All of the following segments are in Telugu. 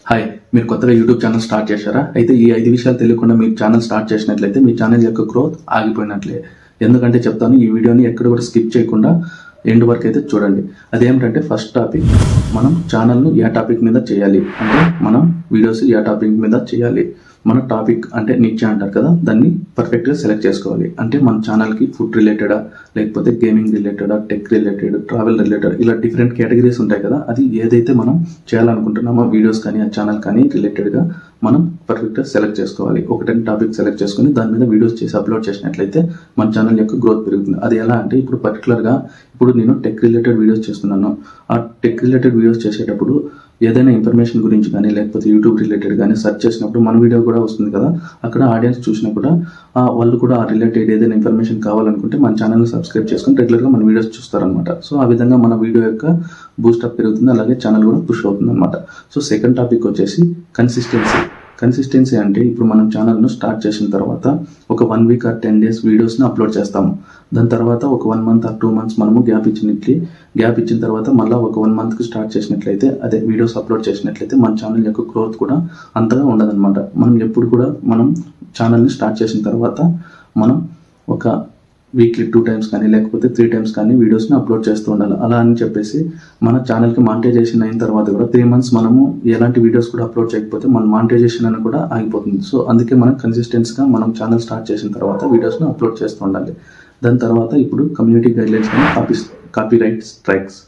హాయ్, మీరు కొత్తగా యూట్యూబ్ ఛానల్ స్టార్ట్ చేశారా? అయితే ఈ 5 విషయాలు తెలియకుండా మీరు ఛానల్ స్టార్ట్ చేసినట్లయితే మీ ఛానల్ యొక్క గ్రోత్ ఆగిపోయినట్లే. ఎందుకంటే చెప్తాను, ఈ వీడియోని ఎక్కడ కూడా స్కిప్ చేయకుండా ఎండ్ వరకు అయితే చూడండి. అదేమిటంటే ఫస్ట్ టాపిక్, మనం ఛానల్ను ఏ టాపిక్ మీద చేయాలి అంటే మనం వీడియోస్ ఏ టాపిక్ మీద చేయాలి. మన టాపిక్ అంటే నిచ్ అంటారు కదా, దాన్ని పర్ఫెక్ట్గా సెలెక్ట్ చేసుకోవాలి. అంటే మన ఛానల్కి ఫుడ్ రిలేటెడా, లేకపోతే గేమింగ్ రిలేటెడా, టెక్ రిలేటెడ్, ట్రావెల్ రిలేటెడ్, ఇలా డిఫరెంట్ కేటగిరీస్ ఉంటాయి కదా. అది ఏదైతే మనం చేయాలనుకుంటున్నామో వీడియోస్ కానీ ఆ ఛానల్ కానీ రిలేటెడ్గా మనం పర్ఫెక్ట్గా సెలెక్ట్ చేసుకోవాలి. ఒకటే టాపిక్ సెలెక్ట్ చేసుకుని దాని మీద వీడియోస్ చేసి అప్లోడ్ చేసినట్లయితే మన ఛానల్ యొక్క గ్రోత్ పెరుగుతుంది. అది ఎలా అంటే ఇప్పుడు పర్టికులర్గా ఇప్పుడు నేను టెక్ రిలేటెడ్ వీడియోస్ చేస్తున్నాను. ఆ టెక్ రిలేటెడ్ వీడియోస్ చేసేటప్పుడు ఏదైనా ఇన్ఫర్మేషన్ గురించి కానీ లేకపోతే యూట్యూబ్ రిలేటెడ్ కానీ సెర్చ్ చేసినప్పుడు మన వీడియో కూడా వస్తుంది కదా. అక్కడ ఆడియన్స్ చూసినా కూడా వాళ్ళు కూడా ఆ రిలేటెడ్ ఏదైనా ఇన్ఫర్మేషన్ కావాలనుకుంటే మన ఛానల్ని సబ్స్క్రైబ్ చేసుకుని రెగ్యులర్గా మన వీడియోస్ చూస్తారనమాట. సో ఆ విధంగా మన వీడియో యొక్క బూస్టప్ పెరుగుతుంది, అలాగే ఛానల్ కూడా పుష్ అవుతుంది అనమాట. సో సెకండ్ టాపిక్ వచ్చేసి కన్సిస్టెన్సీ అంటే ఇప్పుడు మనం ఛానల్ను స్టార్ట్ చేసిన తర్వాత ఒక 1 వీక్ ఆర్ 10 డేస్ వీడియోస్ని అప్లోడ్ చేస్తాము. దాని తర్వాత ఒక 1 మంత్ ఆర్ 2 మంత్స్ మనము గ్యాప్ ఇచ్చిన తర్వాత మళ్ళీ ఒక 1 మంత్కి స్టార్ట్ చేసినట్లయితే, అదే వీడియోస్ అప్లోడ్ చేసినట్లయితే మన ఛానల్ యొక్క గ్రోత్ కూడా అంతగా ఉండదన్నమాట. మనం ఎప్పుడు కూడా మనం ఛానల్ని స్టార్ట్ చేసిన తర్వాత మనం ఒక వీక్లీ 2 టైమ్స్ కానీ లేకపోతే 3 టైమ్స్ కానీ వీడియోస్ని అప్లోడ్ చేస్తూ ఉండాలి. అలా అని చెప్పేసి మన ఛానల్కి మానిటైజేషన్ అయిన తర్వాత కూడా 3 మంత్స్ మనము ఎలాంటి వీడియోస్ కూడా అప్లోడ్ చేయకపోతే మన మానిటైజేషన్ అని కూడా ఆగిపోతుంది. సో అందుకే మనం కన్సిస్టెన్సీగా మనం ఛానల్ స్టార్ట్ చేసిన తర్వాత వీడియోస్ని అప్లోడ్ చేస్తూ ఉండాలి. దాని తర్వాత ఇప్పుడు కమ్యూనిటీ గైడ్లైన్స్ కానీ కాపీరైట్ స్ట్రైక్స్,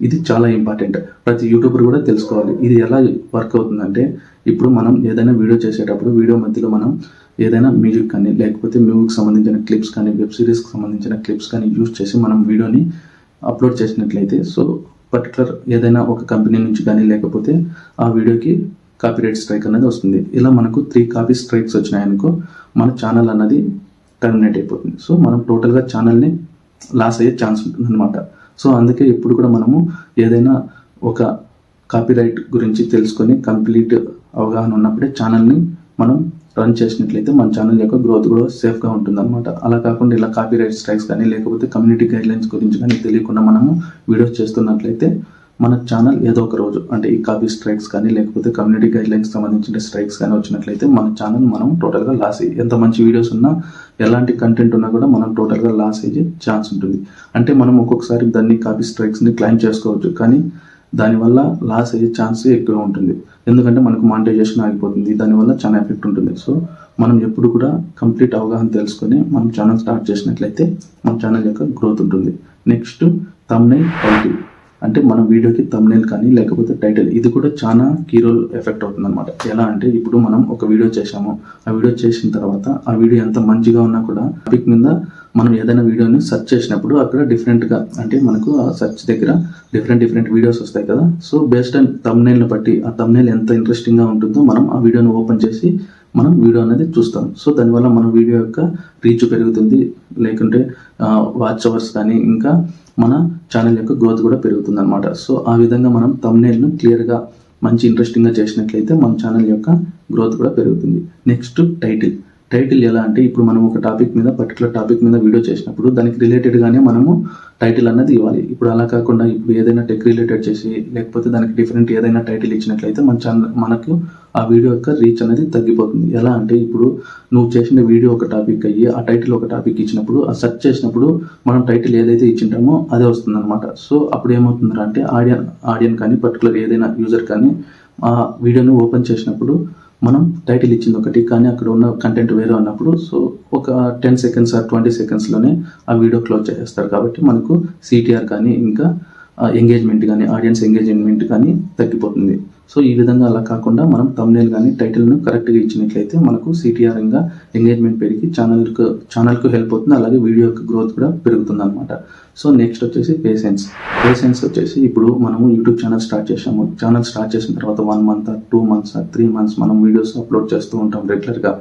ఇది చాలా ఇంపార్టెంట్. ప్రతి యూట్యూబర్ కూడా తెలుసుకోవాలి. ఇది ఎలా వర్క్ అవుతుందంటే, ఇప్పుడు మనం ఏదైనా వీడియో చేసేటప్పుడు వీడియో మధ్యలో మనం ఏదైనా మ్యూజిక్ కానీ లేకపోతే మ్యూజిక్ సంబంధించిన క్లిప్స్ కానీ వెబ్ సిరీస్కి సంబంధించిన క్లిప్స్ కానీ యూజ్ చేసి మనం వీడియోని అప్లోడ్ చేసినట్లయితే, సో పర్టికులర్ ఏదైనా ఒక కంపెనీ నుంచి కానీ లేకపోతే ఆ వీడియోకి కాపీరైట్ స్ట్రైక్ అనేది వస్తుంది. ఇలా మనకు 3 కాపీ స్ట్రైక్స్ వచ్చినాయనుకో మన ఛానల్ అన్నది టర్మినేట్ అయిపోతుంది. సో మనం టోటల్గా ఛానల్ని లాస్ అయ్యే ఛాన్స్ ఉంటుంది అనమాట. సో అందుకే ఇప్పుడు కూడా మనము ఏదైనా ఒక కాపీరైట్ గురించి తెలుసుకొని కంప్లీట్ అవగాహన ఉన్నప్పుడే ఛానల్ని మనం రన్ చేసినట్లయితే మన ఛానల్ యొక్క గ్రోత్ కూడా సేఫ్గా ఉంటుంది అనమాట. అలా కాకుండా ఇలా కాపీరైట్ స్ట్రైక్స్ కానీ లేకపోతే కమ్యూనిటీ గైడ్లైన్స్ గురించి కానీ తెలియకుండా మనము వీడియోస్ చేస్తున్నట్లయితే మన ఛానల్ ఏదో ఒక రోజు అంటే ఈ కాపీ స్ట్రైక్స్ కానీ లేకపోతే కమ్యూనిటీ గైడ్లైన్స్ సంబంధించిన స్ట్రైక్స్ కానీ వచ్చినట్లయితే మన ఛానల్ మనం టోటల్గా లాస్ అయ్యి, ఎంత మంచి వీడియోస్ ఉన్నా ఎలాంటి కంటెంట్ ఉన్నా కూడా మనం టోటల్గా లాస్ అయ్యే ఛాన్స్ ఉంటుంది. అంటే మనం ఒక్కొక్కసారి దాన్ని కాపీ స్ట్రైక్స్ని క్లైమ్ చేసుకోవచ్చు, కానీ దానివల్ల లాస్ అయ్యే ఛాన్స్ ఎక్కువ ఉంటుంది. ఎందుకంటే మనకు మానిటైజేషన్ ఆగిపోతుంది, దానివల్ల చాలా ఎఫెక్ట్ ఉంటుంది. సో మనం ఎప్పుడు కూడా కంప్లీట్ అవగాహన తెలుసుకొని మనం ఛానల్ స్టార్ట్ చేసినట్లయితే మన ఛానల్ యొక్క గ్రోత్ ఉంటుంది. Next thumbnail, title. అంటే మన వీడియోకి థంబ్నెయిల్ కానీ లేకపోతే టైటిల్, ఇది కూడా చాలా కీ రోల్ ఎఫెక్ట్ అవుతుంది అనమాట. ఎలా అంటే ఇప్పుడు మనం ఒక వీడియో చేసాము, ఆ వీడియో చేసిన తర్వాత ఆ వీడియో ఎంత మంచిగా ఉన్నా కూడా టాపిక్ మీద మనం ఏదైనా వీడియోని సెర్చ్ చేసినప్పుడు అక్కడ డిఫరెంట్గా అంటే మనకు ఆ సెర్చ్ దగ్గర డిఫరెంట్ వీడియోస్ వస్తాయి కదా. సో బేస్డ్ ఆన్ థంబ్నెయిల్ని బట్టి ఆ థంబ్నెయిల్ ఎంత ఇంట్రెస్టింగ్గా ఉంటుందో మనం ఆ వీడియోని ఓపెన్ చేసి మనం వీడియో అనేది చూస్తాం. సో దానివల్ల మన వీడియో యొక్క రీచ్ పెరుగుతుంది, లేకుంటే వాచ్ అవర్స్ కానీ ఇంకా మన ఛానల్ యొక్క గ్రోత్ కూడా పెరుగుతుంది అనమాట. సో ఆ విధంగా మనం థంబ్నెయిల్ను క్లియర్గా మంచి ఇంట్రెస్టింగ్గా చేసినట్లయితే మన ఛానల్ యొక్క గ్రోత్ కూడా పెరుగుతుంది. నెక్స్ట్ టైటిల్ ఎలా అంటే ఇప్పుడు మనం ఒక పర్టికులర్ టాపిక్ మీద వీడియో చేసినప్పుడు దానికి రిలేటెడ్గానే మనము టైటిల్ అన్నది ఇవ్వాలి. ఇప్పుడు అలా కాకుండా ఇప్పుడు ఏదైనా టెక్ రిలేటెడ్ చేసి లేకపోతే దానికి డిఫరెంట్ ఏదైనా టైటిల్ ఇచ్చినట్లయితే మనకు ఆ వీడియో యొక్క రీచ్ అనేది తగ్గిపోతుంది. ఎలా అంటే ఇప్పుడు నువ్వు చేసిన వీడియో ఒక టాపిక్ అయ్యి ఆ టైటిల్ ఒక టాపిక్ ఇచ్చినప్పుడు ఆ సెర్చ్ చేసినప్పుడు మనం టైటిల్ ఏదైతే ఇచ్చింటామో అదే వస్తుంది అనమాట. సో అప్పుడు ఏమవుతుందంటే అంటే ఆడియన్ కానీ పర్టికులర్ ఏదైనా యూజర్ కానీ ఆ వీడియోని ఓపెన్ చేసినప్పుడు మనం టైటిల్ ఇచ్చింది ఒకటి కానీ అక్కడ ఉన్న కంటెంట్ వేరే ఉన్నప్పుడు సో ఒక 10 సెకండ్స్ ఆర్ 20 సెకండ్స్లోనే ఆ వీడియో క్లోజ్ చేసేస్తారు. కాబట్టి మనకు సిటిఆర్ కానీ ఇంకా ఎంగేజ్మెంట్ కానీ ఆడియన్స్ ఎంగేజ్మెంట్ కానీ తగ్గిపోతుంది. సో ఈ విధంగా అలా కాకుండా మనం థంబ్నెయిల్ కానీ టైటిల్ను కరెక్ట్గా ఇచ్చినట్లయితే మనకు సిటిఆర్ ఇంకా ఎంగేజ్మెంట్ పెరిగి ఛానల్కు హెల్ప్ అవుతుంది, అలాగే వీడియో యొక్క గ్రోత్ కూడా పెరుగుతుంది అనమాట. సో నెక్స్ట్ వచ్చేసి పేషెన్స్ వచ్చేసి ఇప్పుడు మనము యూట్యూబ్ ఛానల్ స్టార్ట్ చేసాము. ఛానల్ స్టార్ట్ చేసిన తర్వాత 1 మంత్ 2 మంత్స్ 3 మంత్స్ మనం వీడియోస్ అప్లోడ్ చేస్తూ ఉంటాం రెగ్యులర్గా.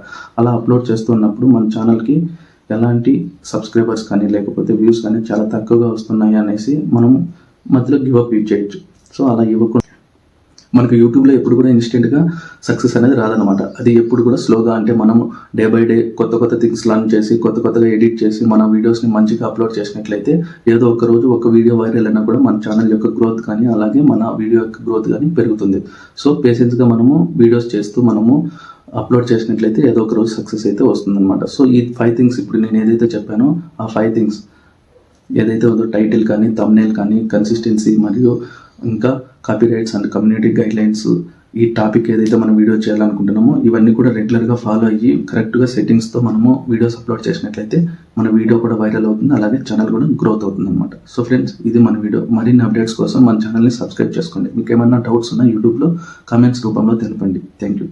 అలా అప్లోడ్ చేస్తున్నప్పుడు మన ఛానల్కి ఎలాంటి సబ్స్క్రైబర్స్ కానీ లేకపోతే వ్యూస్ కానీ చాలా తక్కువగా వస్తున్నాయి అనేసి మనం మధ్యలో గివ్ అప్ చేయొచ్చు. సో అలా మనకు యూట్యూబ్లో ఎప్పుడు కూడా ఇన్స్టెంట్గా సక్సెస్ అనేది రాదనమాట. అది ఎప్పుడు కూడా స్లోగా, అంటే మనం డే బై డే కొత్త థింగ్స్ లర్న్ చేసి కొత్తగా ఎడిట్ చేసి మన వీడియోస్ని మంచిగా అప్లోడ్ చేసినట్లయితే ఏదో ఒక రోజు ఒక వీడియో వైరల్ అయినా కూడా మన ఛానల్ యొక్క గ్రోత్ కానీ అలాగే మన వీడియో యొక్క గ్రోత్ కానీ పెరుగుతుంది. సో పేషెన్స్గా మనము వీడియోస్ చేస్తూ మనము అప్లోడ్ చేసినట్లయితే ఏదో ఒక రోజు సక్సెస్ అయితే వస్తుందన్నమాట. సో ఈ 5 థింగ్స్ ఇప్పుడు నేను ఏదైతే చెప్పానో ఆ 5 థింగ్స్ ఏదైతే ఉందో, టైటిల్ కానీ థంబ్నెయిల్ కానీ కన్సిస్టెన్సీ మరియు ఇంకా కాపీరైట్స్ అండ్ కమ్యూనిటీ గైడ్లైన్స్, ఈ టాపిక్ ఏదైతే మనం వీడియో చేయాలనుకుంటున్నామో ఇవన్నీ కూడా రెగ్యులర్గా ఫాలో అయ్యి కరెక్ట్గా సెట్టింగ్స్తో మనము వీడియోస్ అప్లోడ్ చేసినట్లయితే మన వీడియో కూడా వైరల్ అవుతుంది, అలాగే ఛానల్ కూడా గ్రోత్ అవుతుంది అనమాట. సో ఫ్రెండ్స్, ఇది మన వీడియో. మరిన్ని అప్డేట్స్ కోసం మన ఛానల్ని సబ్స్క్రైబ్ చేసుకోండి. మీకు ఏమైనా డౌట్స్ ఉన్నా యూట్యూబ్లో కామెంట్స్ రూపంలో తెలపండి. Thank you.